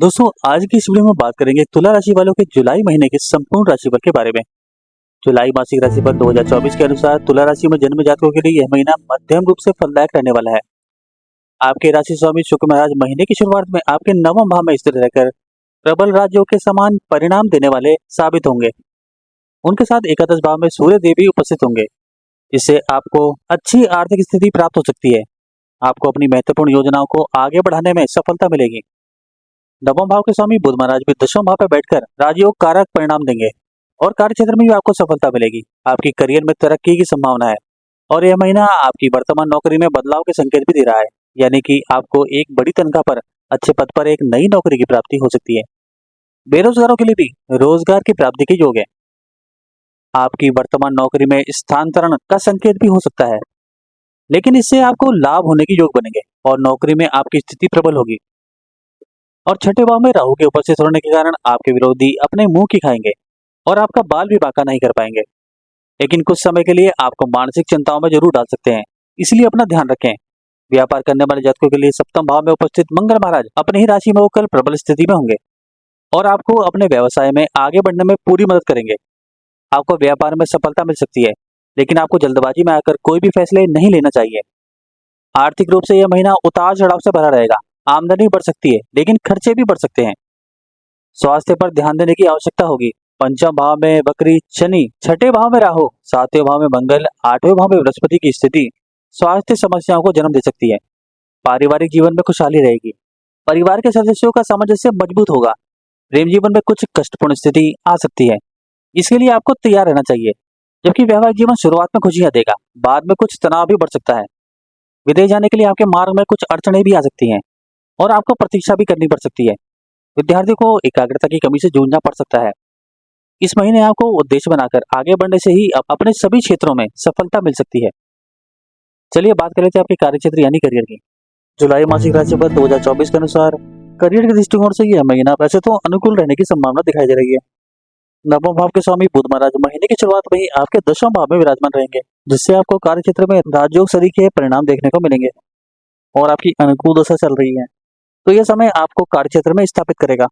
दोस्तों आज की इस वीडियो में बात करेंगे तुला राशि वालों के जुलाई महीने के संपूर्ण राशिफल के बारे में। जुलाई मासिक राशिफल 2024 के अनुसार तुला राशि में जन्म जातकों के लिए यह महीना मध्यम रूप से फलदायक रहने वाला है। आपके राशि स्वामी शुक्र महाराज महीने की शुरुआत में आपके नवम भाव में स्थिर रहकर प्रबल राजयोग के समान परिणाम देने वाले साबित होंगे। उनके साथ एकादश भाव में सूर्य देव भी उपस्थित होंगे, जिससे आपको अच्छी आर्थिक स्थिति प्राप्त हो सकती है। आपको अपनी महत्वपूर्ण योजनाओं को आगे बढ़ाने में सफलता मिलेगी। नवम भाव के स्वामी बुध महाराज भी दसवें भाव पर बैठकर राजयोग कारक परिणाम देंगे और कार्य क्षेत्र में भी आपको सफलता मिलेगी। आपकी करियर में तरक्की की संभावना है और यह महीना आपकी वर्तमान नौकरी में बदलाव के संकेत भी दे रहा है, यानी कि आपको एक बड़ी तनख्वाह पर अच्छे पद पर एक नई नौकरी की प्राप्ति हो सकती है। बेरोजगारों के लिए भी रोजगार की प्राप्ति के योग है। आपकी वर्तमान नौकरी में स्थानांतरण का संकेत भी हो सकता है, लेकिन इससे आपको लाभ होने के योग बनेंगे और नौकरी में आपकी स्थिति प्रबल होगी। और छठे भाव में राहु के उपस्थित होने के कारण आपके विरोधी अपने मुंह की खाएंगे और आपका बाल भी बांका नहीं कर पाएंगे, लेकिन कुछ समय के लिए आपको मानसिक चिंताओं में जरूर डाल सकते हैं, इसलिए अपना ध्यान रखें। व्यापार करने वाले जातकों के लिए सप्तम भाव में उपस्थित मंगल महाराज अपनी ही राशि में होकर प्रबल स्थिति में होंगे और आपको अपने व्यवसाय में आगे बढ़ने में पूरी मदद करेंगे। आपको व्यापार में सफलता मिल सकती है, लेकिन आपको जल्दबाजी में आकर कोई भी फैसले नहीं लेना चाहिए। आर्थिक रूप से यह महीना उतार चढ़ाव से भरा रहेगा। आमदनी बढ़ सकती है, लेकिन खर्चे भी बढ़ सकते हैं। स्वास्थ्य पर ध्यान देने की आवश्यकता होगी। पंचम भाव में बकरी शनि, छठे भाव में राहु, सातवें भाव में मंगल, आठवें भाव में बृहस्पति की स्थिति स्वास्थ्य समस्याओं को जन्म दे सकती है। पारिवारिक जीवन में खुशहाली रहेगी। परिवार के सदस्यों का सामंजस्य मजबूत होगा। प्रेम जीवन में कुछ कष्टपूर्ण स्थिति आ सकती है, इसके लिए आपको तैयार रहना चाहिए। जबकि वैवाहिक जीवन शुरुआत में खुशियां देगा, बाद में कुछ तनाव भी बढ़ सकता है। विदेश जाने के लिए आपके मार्ग में कुछ अड़चने भी आ सकती हैं और आपको प्रतीक्षा भी करनी पड़ सकती है। विद्यार्थियों को एकाग्रता की कमी से जूझना पड़ सकता है। इस महीने आपको उद्देश्य बनाकर आगे बढ़ने से ही अपने सभी क्षेत्रों में सफलता मिल सकती है। चलिए बात कर लेते हैं आपके कार्य क्षेत्र यानी करियर की। जुलाई मासिक राशिफल 2024 के अनुसार करियर के दृष्टिकोण से यह महीना वैसे तो अनुकूल रहने की संभावना दिखाई दे रही है। नवम भाव के स्वामी बुध महाराज महीने की शुरुआत में ही आपके दसवें भाव में विराजमान रहेंगे, जिससे आपको कार्य क्षेत्र में राजयोग सरीखे परिणाम देखने को मिलेंगे और आपकी अनुकूल दशा चल रही है, तो यह समय आपको कार्य क्षेत्र में स्थापित करेगा।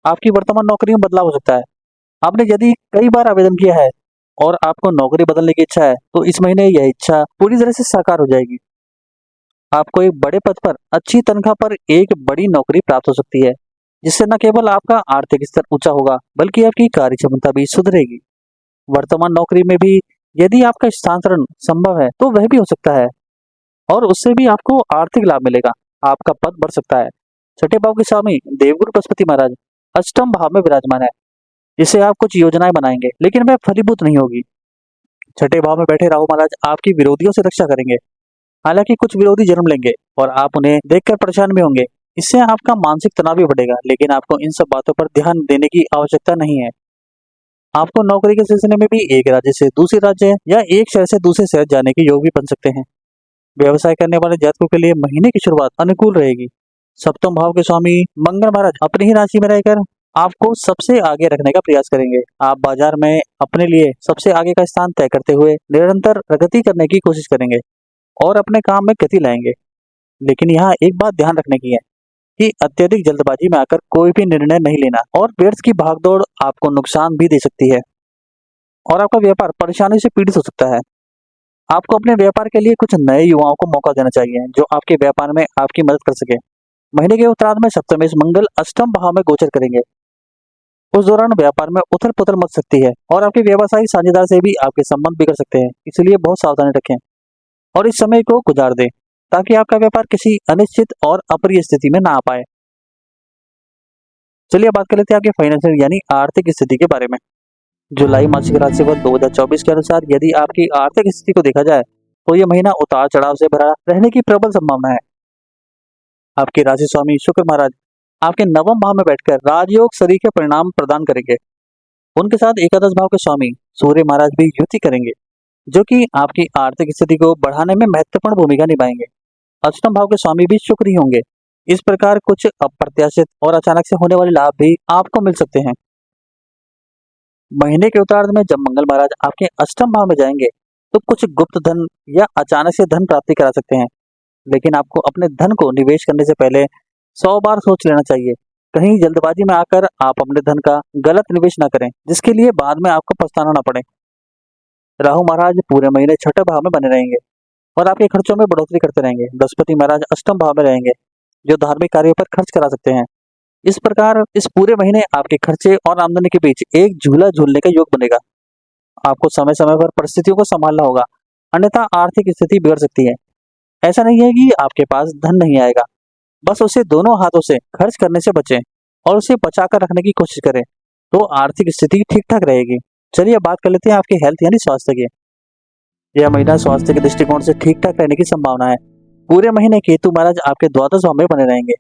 आपकी वर्तमान नौकरी में बदलाव हो सकता है। आपने यदि कई बार आवेदन किया है और आपको नौकरी बदलने की इच्छा है, तो इस महीने यह इच्छा पूरी तरह से साकार हो जाएगी। आपको एक बड़े पद पर अच्छी तनख्वाह पर एक बड़ी नौकरी प्राप्त हो सकती है, जिससे न केवल आपका आर्थिक स्तर ऊंचा होगा, बल्कि आपकी कार्य क्षमता भी सुधरेगी। वर्तमान नौकरी में भी यदि आपका स्थानांतरण संभव है, तो वह भी हो सकता है और उससे भी आपको आर्थिक लाभ मिलेगा। आपका पद बढ़ सकता है। छठे भाव के स्वामी देवगुरु बृहस्पति महाराज अष्टम भाव में विराजमान है, जिससे आप कुछ योजनाएं बनाएंगे, लेकिन वह फलीभूत नहीं होगी। छठे भाव में बैठे राहु महाराज आपकी विरोधियों से रक्षा करेंगे। हालांकि कुछ विरोधी जन्म लेंगे और आप उन्हें देखकर परेशान भी होंगे। इससे आपका मानसिक तनाव भी बढ़ेगा, लेकिन आपको इन सब बातों पर ध्यान देने की आवश्यकता नहीं है। आपको नौकरी के सिलसिले में भी एक राज्य से दूसरे राज्य या एक शहर से दूसरे शहर जाने के योग भी बन सकते हैं। व्यवसाय करने वाले जातकों के लिए महीने की शुरुआत अनुकूल रहेगी। सप्तम भाव के स्वामी मंगल महाराज अपनी ही राशि में रहकर आपको सबसे आगे रखने का प्रयास करेंगे। आप बाजार में अपने लिए सबसे आगे का स्थान तय करते हुए निरंतर प्रगति करने की कोशिश करेंगे और अपने काम में गति लाएंगे। लेकिन यहाँ एक बात ध्यान रखने की है कि अत्यधिक जल्दबाजी में आकर कोई भी निर्णय नहीं लेना और व्यर्थ की भागदौड़ आपको नुकसान भी दे सकती है और आपका व्यापार परेशानी से पीड़ित हो सकता है। आपको अपने व्यापार के लिए कुछ नए युवाओं को मौका देना चाहिए, जो आपके व्यापार में आपकी मदद कर सके। महीने के उत्तरार्ध में सप्तमेश मंगल अष्टम भाव में गोचर करेंगे। उस दौरान व्यापार में उथल पुथल मच सकती है और आपके व्यावसायिक साझेदार से भी आपके संबंध बिगड़ सकते हैं, इसलिए बहुत सावधानी रखें और इस समय को गुजार दें, ताकि आपका व्यापार किसी अनिश्चित और अप्रिय स्थिति में ना आ पाए। चलिए बात कर लेते हैं आपके फाइनेंशियल यानी आर्थिक स्थिति के बारे में। जुलाई मासिक राशिफल 2024 के अनुसार यदि आपकी आर्थिक स्थिति को देखा जाए, तो यह महीना उतार चढ़ाव से भरा रहने की प्रबल संभावना है। आपके राशि स्वामी शुक्र महाराज आपके नवम भाव में बैठकर राजयोग सरीखे परिणाम प्रदान करेंगे। उनके साथ एकादश भाव के स्वामी सूर्य महाराज भी युति करेंगे, जो कि आपकी आर्थिक स्थिति को बढ़ाने में महत्वपूर्ण भूमिका निभाएंगे। अष्टम भाव के स्वामी भी शुक्र ही होंगे। इस प्रकार कुछ अप्रत्याशित और अचानक से होने वाले लाभ भी आपको मिल सकते हैं। महीने के उत्तरार्ध में जब मंगल महाराज आपके अष्टम भाव में जाएंगे, तो कुछ गुप्त धन या अचानक से धन प्राप्ति करा सकते हैं, लेकिन आपको अपने धन को निवेश करने से पहले 100 बार सोच लेना चाहिए। कहीं जल्दबाजी में आकर आप अपने धन का गलत निवेश न करें, जिसके लिए बाद में आपको पछताना ना पड़े। राहु महाराज पूरे महीने छठे भाव में बने रहेंगे और आपके खर्चों में बढ़ोतरी करते रहेंगे। बृहस्पति महाराज अष्टम भाव में रहेंगे, जो धार्मिक कार्यों पर खर्च करा सकते हैं। इस प्रकार इस पूरे महीने आपके खर्चे और आमदनी के बीच एक झूला झूलने का योग बनेगा। आपको समय समय पर परिस्थितियों को संभालना होगा, अन्यथा आर्थिक स्थिति बिगड़ सकती है। ऐसा नहीं है कि आपके पास धन नहीं आएगा, बस उसे दोनों हाथों से खर्च करने से बचें और उसे बचा कर रखने की कोशिश करें, तो आर्थिक स्थिति ठीक ठाक रहेगी। चलिए अब बात कर लेते हैं आपके हेल्थ यानी स्वास्थ्य की। यह महीना स्वास्थ्य के दृष्टिकोण से ठीक ठाक रहने की संभावना है। पूरे महीने केतु महाराज आपके द्वादश भाव में बने रहेंगे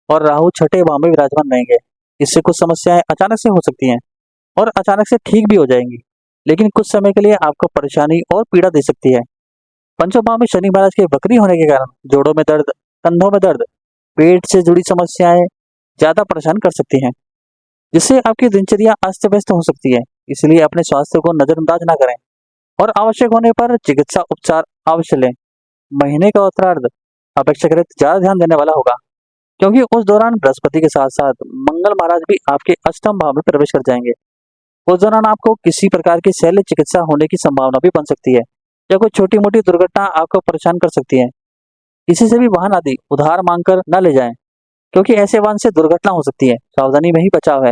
और राहु छठे भाव में विराजमान रहेंगे। इससे कुछ समस्याएं अचानक से हो सकती हैं और अचानक से ठीक भी हो जाएंगी, लेकिन कुछ समय के लिए आपको परेशानी और पीड़ा दे सकती है। पंचम भाव में शनि महाराज के वक्री होने के कारण जोड़ों में दर्द, कंधों में दर्द, पेट से जुड़ी समस्याएं ज्यादा परेशान कर सकती हैं, जिससे आपकी दिनचर्या अस्त व्यस्त हो सकती है। इसलिए अपने स्वास्थ्य को नजरअंदाज ना करें और आवश्यक होने पर चिकित्सा उपचार अवश्य लें। महीने का उत्तरार्ध अपेक्षाकृत ज्यादा ध्यान देने वाला होगा, क्योंकि उस दौरान बृहस्पति के साथ साथ मंगल महाराज भी आपके अष्टम भाव में प्रवेश कर जाएंगे। उस दौरान आपको किसी प्रकार की शल्य चिकित्सा होने की संभावना भी बन सकती है, या कोई छोटी मोटी दुर्घटना आपको परेशान कर सकती है। किसी से भी वाहन आदि उधार मांगकर न ले जाएं, क्योंकि ऐसे वाहन से दुर्घटना हो सकती है। सावधानी में ही बचाव है।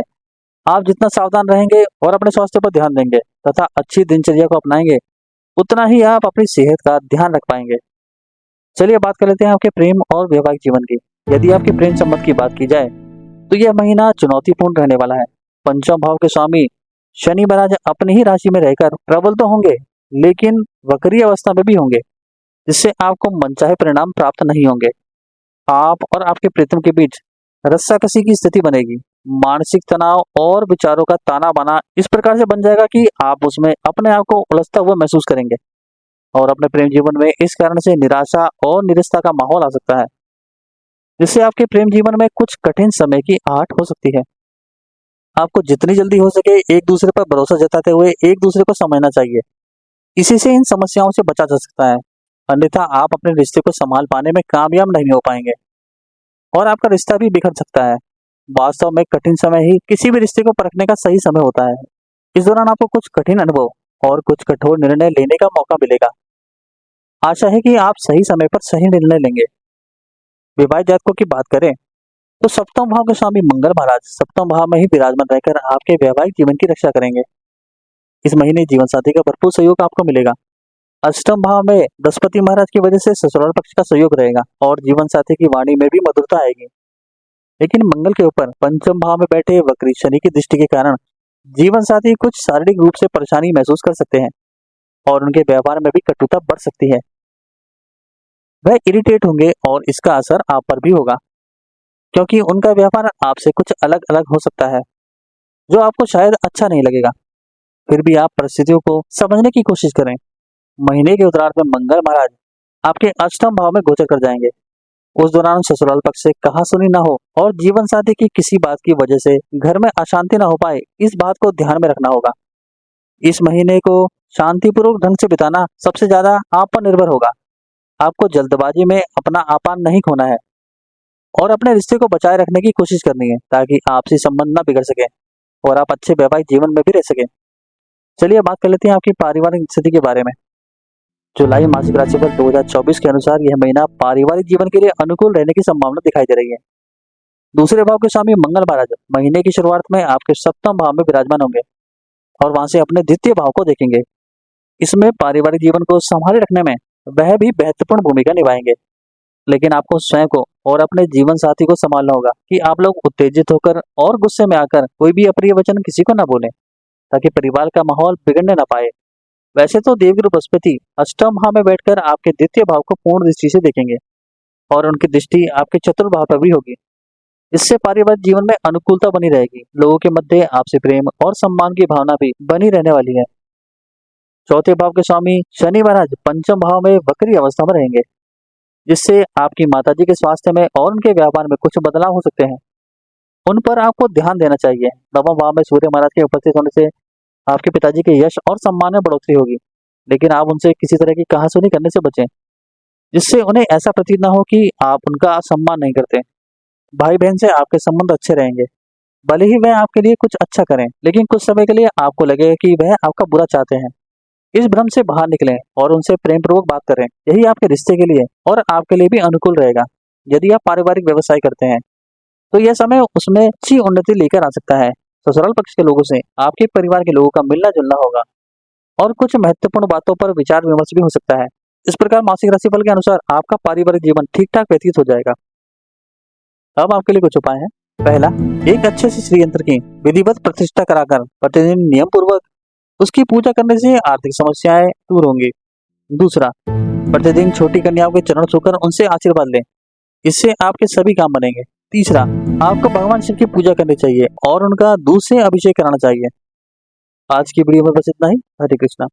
आप जितना सावधान रहेंगे और अपने स्वास्थ्य पर ध्यान देंगे तथा अच्छी दिनचर्या को अपनाएंगे, उतना ही आप अपनी सेहत का ध्यान रख पाएंगे। चलिए बात कर लेते हैं आपके प्रेम और वैवाहिक जीवन की। यदि आपके प्रेम संबंध की बात की जाए तो यह महीना चुनौतीपूर्ण रहने वाला है। पंचम भाव के स्वामी शनि महाराज अपनी ही राशि में रहकर प्रबल तो होंगे, लेकिन वक्री अवस्था में भी होंगे, जिससे आपको मनचाहे परिणाम प्राप्त नहीं होंगे। आप और आपके प्रीतम के बीच रस्साकसी की स्थिति बनेगी। मानसिक तनाव और विचारों का ताना बाना इस प्रकार से बन जाएगा कि आप उसमें अपने आप को उलझता हुआ महसूस करेंगे और अपने प्रेम जीवन में इस कारण से निराशा और निरस्ता का माहौल आ सकता है, जिससे आपके प्रेम जीवन में कुछ कठिन समय की आहट हो सकती है। आपको जितनी जल्दी हो सके एक दूसरे पर भरोसा जताते हुए एक दूसरे को समझना चाहिए। इसी से इन समस्याओं से बचा जा सकता है, अन्यथा आप अपने रिश्ते को संभाल पाने में कामयाब नहीं हो पाएंगे और आपका रिश्ता भी बिखर सकता है। वास्तव में कठिन समय ही किसी भी रिश्ते को परखने का सही समय होता है। इस दौरान आपको कुछ कठिन अनुभव और कुछ कठोर निर्णय लेने का मौका मिलेगा। आशा है कि आप सही समय पर सही निर्णय लेंगे। विवाहित जातकों की बात करें तो सप्तम भाव के स्वामी मंगल महाराज सप्तम भाव में ही विराजमान रहकर आपके वैवाहिक जीवन की रक्षा करेंगे। इस महीने जीवन साथी का भरपूर सहयोग आपको मिलेगा। अष्टम भाव में बृहस्पति महाराज की वजह से ससुराल पक्ष का सहयोग रहेगा और जीवन साथी की वाणी में भी मधुरता आएगी। लेकिन मंगल के ऊपर पंचम भाव में बैठे वक्री शनि की दृष्टि के कारण जीवन साथी कुछ शारीरिक रूप से परेशानी महसूस कर सकते हैं और उनके व्यवहार में भी कटुता बढ़ सकती है। वह इरिटेट होंगे और इसका असर आप पर भी होगा, क्योंकि उनका व्यवहार आपसे कुछ अलग अलग हो सकता है, जो आपको शायद अच्छा नहीं लगेगा। फिर भी आप परिस्थितियों को समझने की कोशिश करें। महीने के उत्तरार्ध में मंगल महाराज आपके अष्टम भाव में गोचर कर जाएंगे। उस दौरान ससुराल पक्ष से कहासुनी ना हो और जीवन साथी की किसी बात की वजह से घर में अशांति ना हो पाए, इस बात को ध्यान में रखना होगा। इस महीने को शांतिपूर्वक ढंग से बिताना सबसे ज्यादा आप पर निर्भर होगा। आपको जल्दबाजी में अपना आपान नहीं खोना है और अपने रिश्ते को बचाए रखने की कोशिश करनी है, ताकि आपसी संबंध न बिगड़ सके और आप अच्छे वैवाहिक जीवन में भी रह सके। चलिए बात कर लेते हैं आपकी पारिवारिक स्थिति के बारे में। जुलाई मासिक राशिफल 2024 के अनुसार यह महीना पारिवारिक जीवन के लिए अनुकूल रहने की संभावना दिखाई दे रही है। दूसरे भाव के स्वामी मंगल महाराज महीने की शुरुआत में आपके सप्तम भाव में विराजमान होंगे और वहां से अपने द्वितीय भाव को देखेंगे। इसमें पारिवारिक जीवन को संभाले रखने में वह भी महत्वपूर्ण भूमिका निभाएंगे, लेकिन आपको स्वयं को और अपने जीवन साथी को संभालना होगा कि आप लोग उत्तेजित होकर और गुस्से में आकर कोई भी अप्रिय वचन किसी को न बोलें, ताकि परिवार का माहौल बिगड़ने न पाए। वैसे तो देवगुरु बृहस्पति अष्टम भाव में बैठकर आपके द्वितीय भाव को पूर्ण दृष्टि से देखेंगे और उनकी दृष्टि आपके चतुर्थ भाव पर भी होगी। इससे पारिवारिक जीवन में अनुकूलता बनी रहेगी। लोगों के मध्य आपसे प्रेम और सम्मान की भावना भी बनी रहने वाली है। चौथे भाव के स्वामी शनि महाराज पंचम भाव में वक्री अवस्था में रहेंगे, जिससे आपकी माताजी के स्वास्थ्य में और उनके व्यापार में कुछ बदलाव हो सकते हैं। उन पर आपको ध्यान देना चाहिए। नवम भाव में सूर्य महाराज के उपस्थित होने से आपके पिताजी के यश और सम्मान में बढ़ोतरी होगी, लेकिन आप उनसे किसी तरह की कहासुनी करने से बचें, जिससे उन्हें ऐसा प्रतीत न हो कि आप उनका सम्मान नहीं करते। भाई बहन से आपके संबंध अच्छे रहेंगे। भले ही वह आपके लिए कुछ अच्छा करें, लेकिन कुछ समय के लिए आपको लगेगा कि वह आपका बुरा चाहते हैं। इस भ्रम से बाहर निकलें और उनसे प्रेम पूर्वक बात करें। यही आपके रिश्ते के लिए और आपके लिए भी अनुकूल रहेगा। यदि आप पारिवारिक व्यवसाय करते हैं तो यह समय उसमें अच्छी उन्नति लेकर आ सकता है। ससुराल पक्ष के लोगों से आपके परिवार के लोगों का मिलना जुलना होगा और कुछ महत्वपूर्ण बातों पर विचार विमर्श भी हो सकता है। इस प्रकार मासिक राशिफल के अनुसार आपका पारिवारिक जीवन ठीक ठाक व्यतीत हो जाएगा। अब आपके लिए कुछ उपाय हैं। पहला, एक अच्छे से श्री यंत्र की विधिवत प्रतिष्ठा कराकर प्रतिदिन नियम पूर्वक उसकी पूजा करने से आर्थिक समस्याएं दूर होंगी। दूसरा, प्रतिदिन छोटी कन्याओं के चरण छूकर उनसे आशीर्वाद लें। इससे आपके सभी काम बनेंगे। तीसरा, आपको भगवान शिव की पूजा करनी चाहिए और उनका दूध से अभिषेक कराना चाहिए। आज की वीडियो में बस इतना ही। हरे कृष्णा।